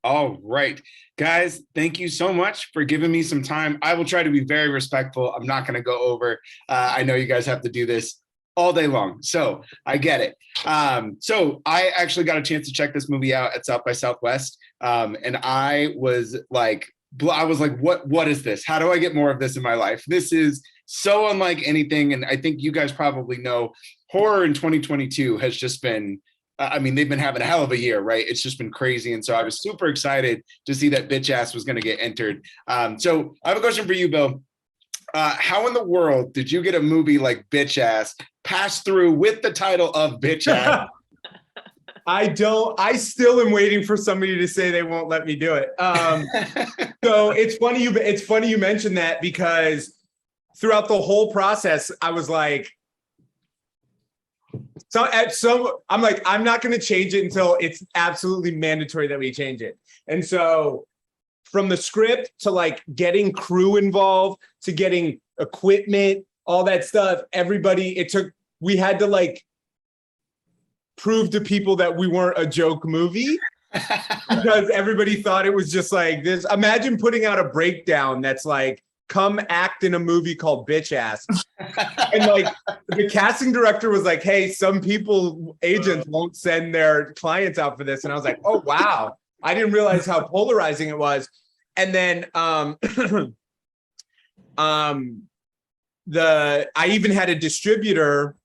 All right, guys, thank you so much for giving me some time. I will try to be very respectful. I'm not going to go over. I know you guys have to do this all day long, so I get it. So I actually got a chance to check this movie out at South by Southwest, and I was like, what is this? How do I get more of this in my life? This is so unlike anything, and I think you guys probably know horror in 2022 has just been I mean, they've been having a hell of a year, right? It's just been crazy. And so I was super excited to see that Bitch Ass was going to get entered. So I have a question for you, Bill. How in the world did you get a movie like Bitch Ass pass through with the title of Bitch Ass? I still am waiting for somebody to say they won't let me do it. So it's funny you mentioned that, because throughout the whole process, I was like, I'm like, I'm not going to change it until it's absolutely mandatory that we change it. And so from the script to like getting crew involved to getting equipment, all that stuff, we had to like prove to people that we weren't a joke movie because everybody thought it was just like this. Imagine putting out a breakdown that's like, come act in a movie called Bitch Ass. And like the casting director was like, hey, some agents won't send their clients out for this. And I was like, oh, wow. I didn't realize how polarizing it was. And then I even had a distributor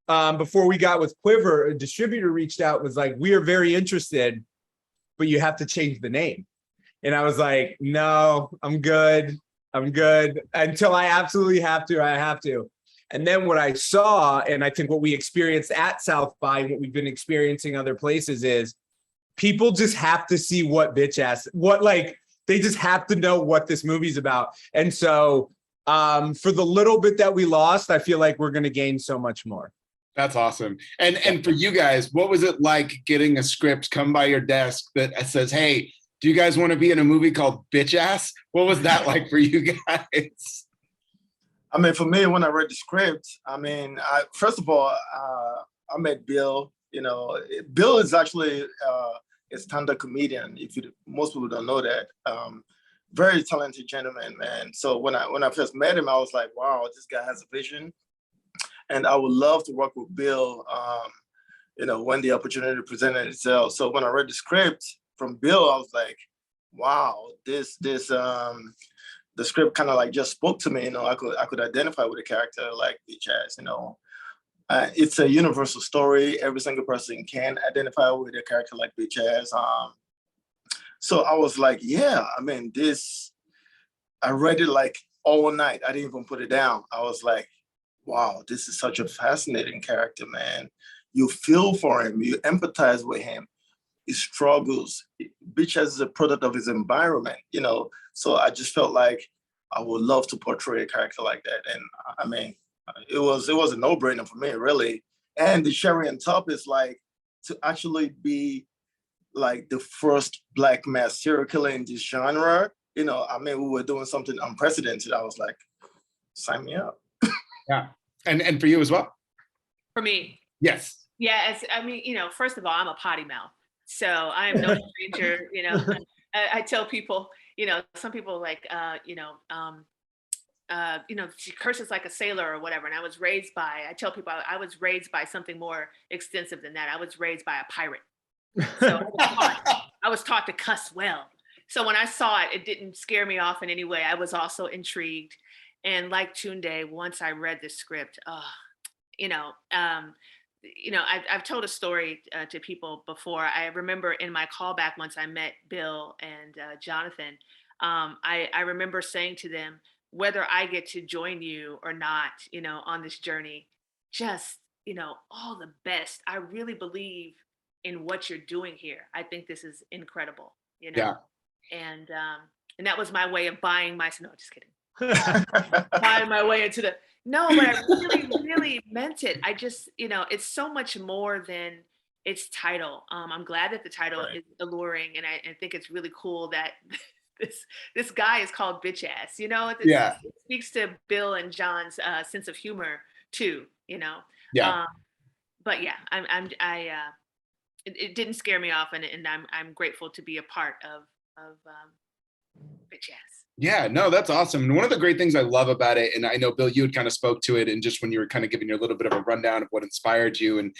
before we got with Quiver, a distributor reached out, was like, we are very interested, but you have to change the name. And I was like, no, I'm good until I absolutely have to. I have to. And then what I saw, and I think what we experienced at South by, and what we've been experiencing other places, is people just have to see they just have to know what this movie's about. And so for the little bit that we lost, I feel like we're going to gain so much more. That's awesome. And for you guys, what was it like getting a script come by your desk that says, hey, do you guys want to be in a movie called Bitch Ass? What was that like for you guys? I mean, for me, when I read the script, first of all, I met Bill. You know, Bill is actually a stand-up comedian. Most people don't know that. Very talented gentleman, man. So when I first met him, I was like, wow, this guy has a vision, and I would love to work with Bill. When the opportunity presented itself. So when I read the script from Bill, I was like, wow, the script kind of like just spoke to me. I could identify with a character like Bitch Ass. It's a universal story. Every single person can identify with a character like Bitch Ass. So I was like, yeah, I read it like all night. I didn't even put it down. I was like, wow, this is such a fascinating character, man. You feel for him, you empathize with him. His struggles. Bitch Ass is a product of his environment, So I just felt like I would love to portray a character like that. And it was a no-brainer for me, really. And the cherry on top is like to actually be like the first Black mass serial killer in this genre. We were doing something unprecedented. I was like, sign me up. Yeah. And for you as well? For me? Yes. Yeah, first of all, I'm a potty mouth. So I am no stranger, I tell people, some people like, she curses like a sailor or whatever. And I tell people I was raised by something more extensive than that. I was raised by a pirate. So I was taught to cuss well. So when I saw it, it didn't scare me off in any way. I was also intrigued. And like Tunde, once I read the script, I've told a story to people before. I remember in my callback once I met Bill and Jonathan, I remember saying to them, whether I get to join you or not, on this journey, just, all the best. I really believe in what you're doing here. I think this is incredible, Yeah. And that was my way of buying no, just kidding. Buying my way into no, but I really, really meant it. I just, it's so much more than its title. I'm glad that the title is alluring, and I think it's really cool that this guy is called Bitch Ass. It speaks to Bill and John's sense of humor too. Yeah. But yeah, it didn't scare me off, and I'm grateful to be a part of Bitch Ass. Yeah, no, that's awesome. And one of the great things I love about it, and I know Bill, you had kind of spoke to it, and just when you were kind of giving your little bit of a rundown of what inspired you, and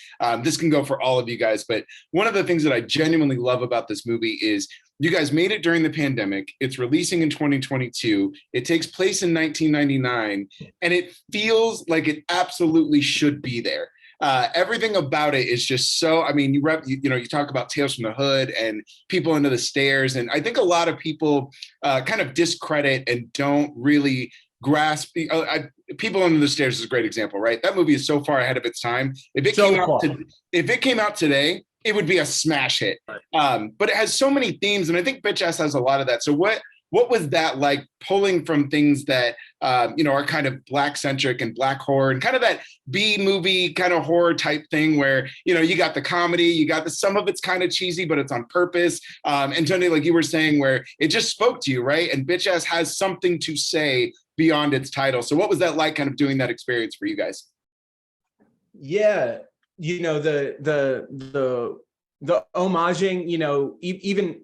this can go for all of you guys, but one of the things that I genuinely love about this movie is you guys made it during the pandemic. It's releasing in 2022. It takes place in 1999, and it feels like it absolutely should be there. Everything about it is just so, I mean, you talk about Tales from the Hood and People Under the Stairs. And I think a lot of people kind of discredit and don't really grasp. People Under the Stairs is a great example, right? That movie is so far ahead of its time. If it came out today, it would be a smash hit. But it has so many themes, and I think Bitch Ass has a lot of that. So what was that like, pulling from things that are kind of Black centric and Black horror and kind of that B movie kind of horror type thing where you got the comedy, you got some of it's kind of cheesy, but it's on purpose. And Tunde, like you were saying, where it just spoke to you, right? And Bitch Ass has something to say beyond its title. So what was that like, kind of doing that experience for you guys? Yeah, the homaging, even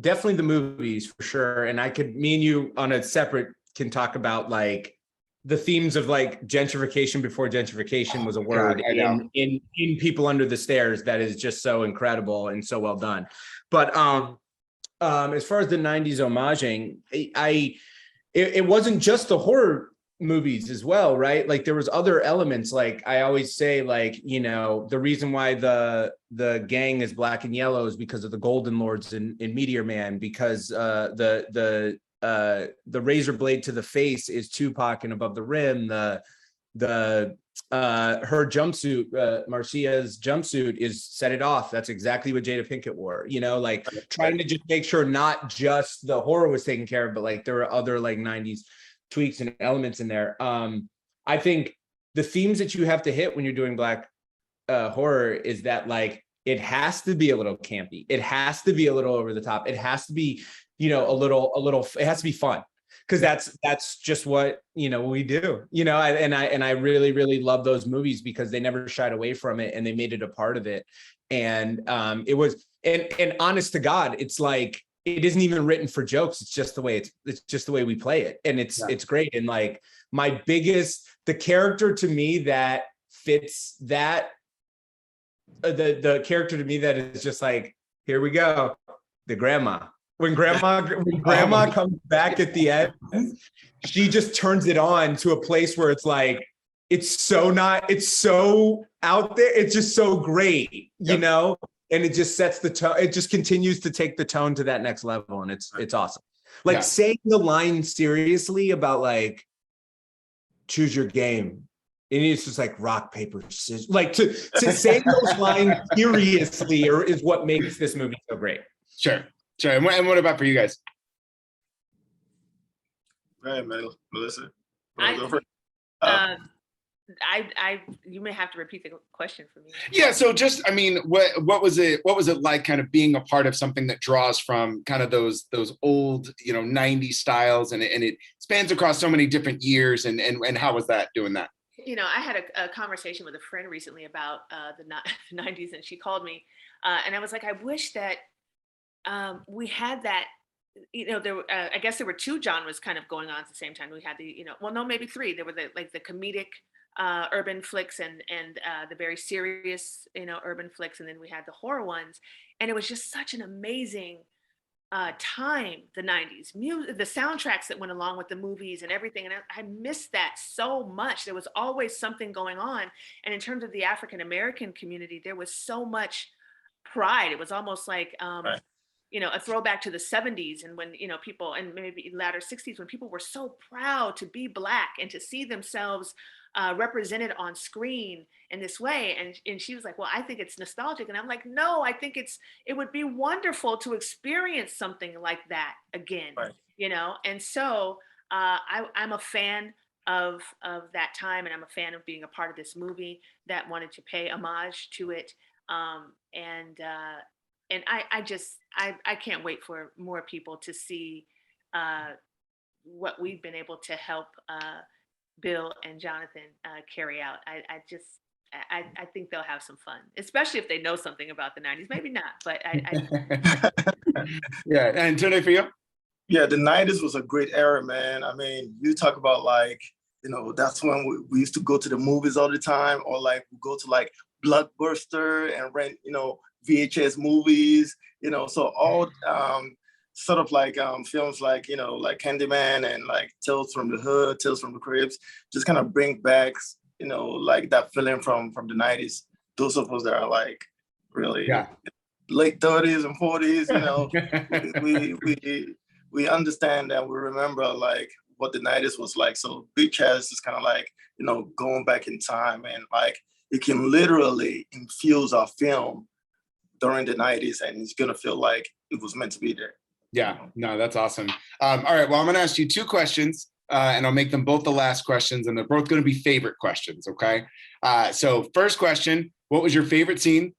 definitely the movies for sure. And me and you on a separate can talk about like the themes of like gentrification before gentrification was a word in People Under the Stairs that is just so incredible and so well done. But as far as the 90s homaging, it wasn't just the horror movies as well, right? Like there was other elements. Like I always say, like, the reason why the gang is black and yellow is because of the Golden Lords in Meteor Man, because the razor blade to the face is Tupac and Above the Rim. Her jumpsuit, Marcia's jumpsuit is Set It Off. That's exactly what Jada Pinkett wore, like trying to just make sure not just the horror was taken care of, but like there were other like 90s tweaks and elements in there. I think the themes that you have to hit when you're doing Black horror is that like it has to be a little campy, it has to be a little over the top, it has to be a little it has to be fun, because that's just what we do. I really, really love those movies because they never shied away from it and they made it a part of it. And it was and honest to God, it's like it isn't even written for jokes. It's just the way we play it. And it's great. And like the character to me that fits that, the character to me that is just like, here we go. The grandma. When grandma comes back at the end, she just turns it on to a place where it's like, it's so out there. It's just so great, and it just sets the tone. It just continues to take the tone to that next level. And it's awesome. Like saying the line seriously about like, choose your game. And it's just like rock, paper, scissors. Like to say those lines seriously is what makes this movie so great. Sure. And what about for you guys? Right, Melissa. You may have to repeat the question for me. Yeah. So just, what was it like kind of being a part of something that draws from kind of those old, 90s styles and it spans across so many different years and how was that doing that? I had a conversation with a friend recently about the 90s, and she called me and I was like, I wish that we had that. I guess there were two genres kind of going on at the same time. We had maybe three. There were the comedic urban flicks and the very serious, urban flicks, and then we had the horror ones. And it was just such an amazing time, the 90s. The soundtracks that went along with the movies and everything. And I missed that so much. There was always something going on. And in terms of the African American community, there was so much pride. It was almost like right. A throwback to the 70s and when, people, and maybe latter 60s, when people were so proud to be Black and to see themselves represented on screen in this way. And she was like, well, I think it's nostalgic. And I'm like, no, I think it would be wonderful to experience something like that again, right. And so I'm a fan of that time. And I'm a fan of being a part of this movie that wanted to pay homage to it. And I can't wait for more people to see what we've been able to help Bill and Jonathan carry out. I think they'll have some fun, especially if they know something about the 90s. Maybe not, but Yeah, and Tunde, for you? Yeah, the 90s was a great era, man. I mean, you talk about like, that's when we used to go to the movies all the time, or like we go to like Blockbuster and rent, VHS movies, so all sort of like films like, like Candyman and like Tales from the Hood, Tales from the Cribs, just kind of bring back, like that feeling from the 90s. Those of us that are like really late 30s and 40s, we understand and we remember like what the 90s was like. So Beach House is kind of like, going back in time, and like it can literally infuse our film during the 90s, and it's gonna feel like it was meant to be there. Yeah, no, that's awesome. All right, well, I'm gonna ask you two questions, and I'll make them both the last questions, and they're both gonna be favorite questions, okay? So first question, what was your favorite scene,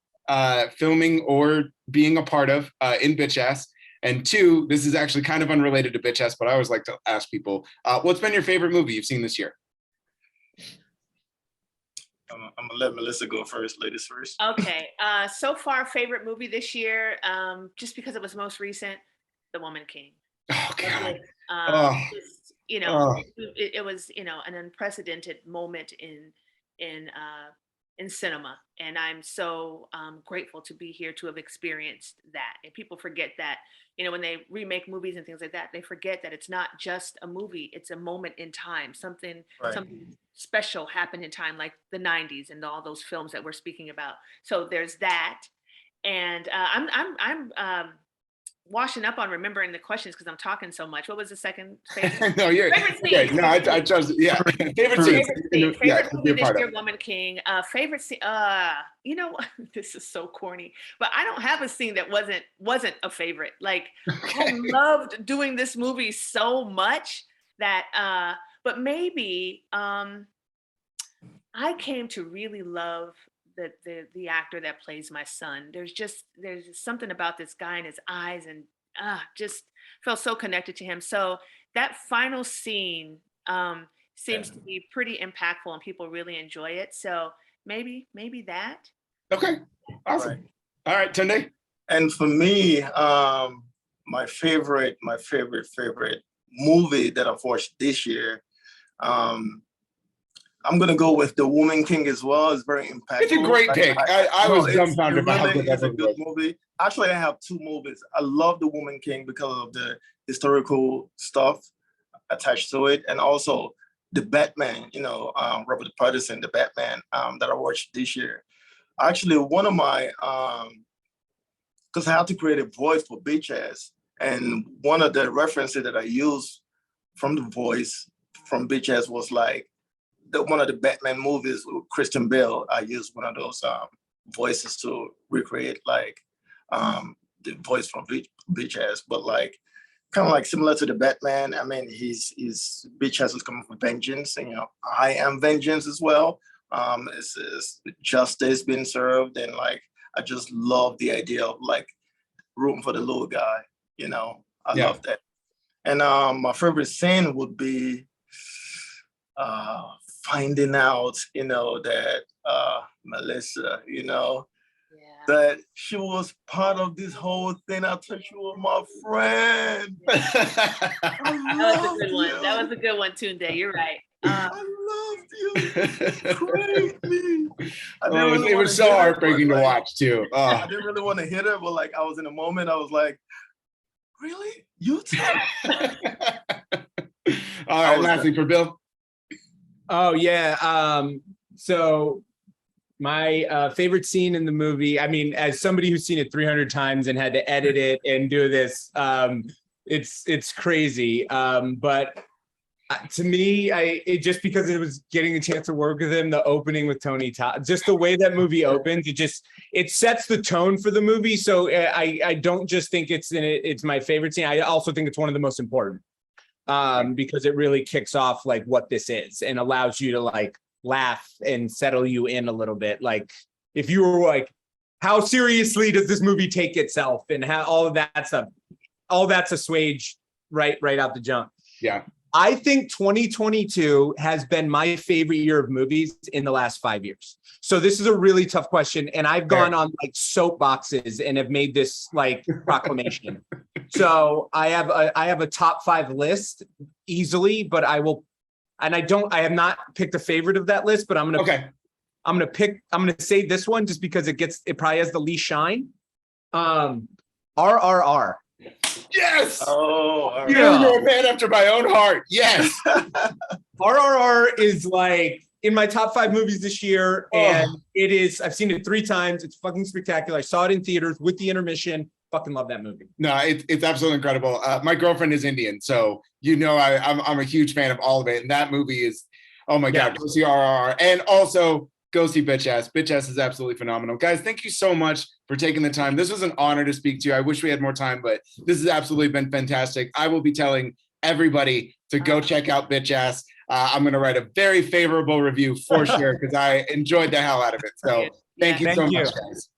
filming or being a part of in Bitch Ass? And two, this is actually kind of unrelated to Bitch Ass, but I always like to ask people, what's been your favorite movie you've seen this year? I'm gonna let Melissa go first, ladies first. Okay. So far, favorite movie this year, just because it was most recent, The Woman King. Oh God. Just, it was, an unprecedented moment in cinema, and I'm so grateful to be here to have experienced that. And people forget that, when they remake movies and things like that, they forget that it's not just a movie; it's a moment in time. Something special happened in time, like the 90s and all those films that we're speaking about. So there's that, and I'm washing up on remembering the questions because I'm talking so much. What was the second favorite? No, you're okay. No, I trust. Yeah, favorite scene. Favorite movie this year, Woman King. Favorite scene. This is so corny, but I don't have a scene that wasn't a favorite. Like I loved doing this movie so much that. But maybe I came to really love the actor that plays my son. There's something about this guy in his eyes, and just felt so connected to him. So that final scene seems to be pretty impactful, and people really enjoy it. So maybe that. Okay, awesome. All right, Tunde. And for me, my favorite movie that I've watched this year, I'm gonna go with The Woman King as well. It's very impactful. It's a great pick. I was dumbfounded by how good that was. It's a good movie. Actually, I have two movies. I love The Woman King because of the historical stuff attached to it, and also the Batman. Robert Pattinson, the Batman that I watched this year. Actually, one of my because I had to create a voice for Bitch Ass, and one of the references that I used from the voice from Bitch Ass was like one of the Batman movies with Christian Bale. I used one of those voices to recreate like the voice from Bitch Ass, but like kind of like similar to the Batman. I mean, his Bitch Ass is coming for vengeance, and I am vengeance as well. It's justice being served, and like I just love the idea of like rooting for the little guy. I love that. And my favorite scene would be finding out, that Melissa, that she was part of this whole thing. I thought you were my friend. That was a good one. That was a good one, Tunde. You're right. I loved you. Crazy. It was so heartbreaking to watch too. I didn't really want to hit her, but like I was in a moment. I was like, really? You too? All right, lastly for Bill. Oh yeah. So my favorite scene in the movie, I mean, as somebody who's seen it 300 times and had to edit it and do this, it's crazy. But to me, it just because it was getting a chance to work with him, the opening with Tony Todd, just the way that movie opens, it sets the tone for the movie. So I don't just think it's my favorite scene. I also think it's one of the most important. Because it really kicks off like what this is and allows you to like laugh and settle you in a little bit. Like if you were like, how seriously does this movie take itself, and how all of that stuff, all that's assuaged right out the jump. Yeah. I think 2022 has been my favorite year of movies in the last 5 years. So this is a really tough question. And I've gone on like soapboxes and have made this like proclamation. So I have a top 5 list easily, but I have not picked a favorite of that list, but I'm gonna say this one just because it probably has the least shine. RRR. Oh, Yes. all right. You're a man after my own heart. Yes. RRR is like in my top 5 movies this year, and it is. I've seen it 3 times. It's fucking spectacular. I saw it in theaters with the intermission. Fucking love that movie. No, it's absolutely incredible. My girlfriend is Indian, so I'm a huge fan of all of it. And that movie is, oh my God, go see RRR, and also go see Bitch Ass. Bitch Ass is absolutely phenomenal. Guys, thank you so much for taking the time. This was an honor to speak to you. I wish we had more time, but this has absolutely been fantastic. I will be telling everybody to go check out Bitch Ass. I'm going to write a very favorable review for sure because I enjoyed the hell out of it. So thank you so much, guys.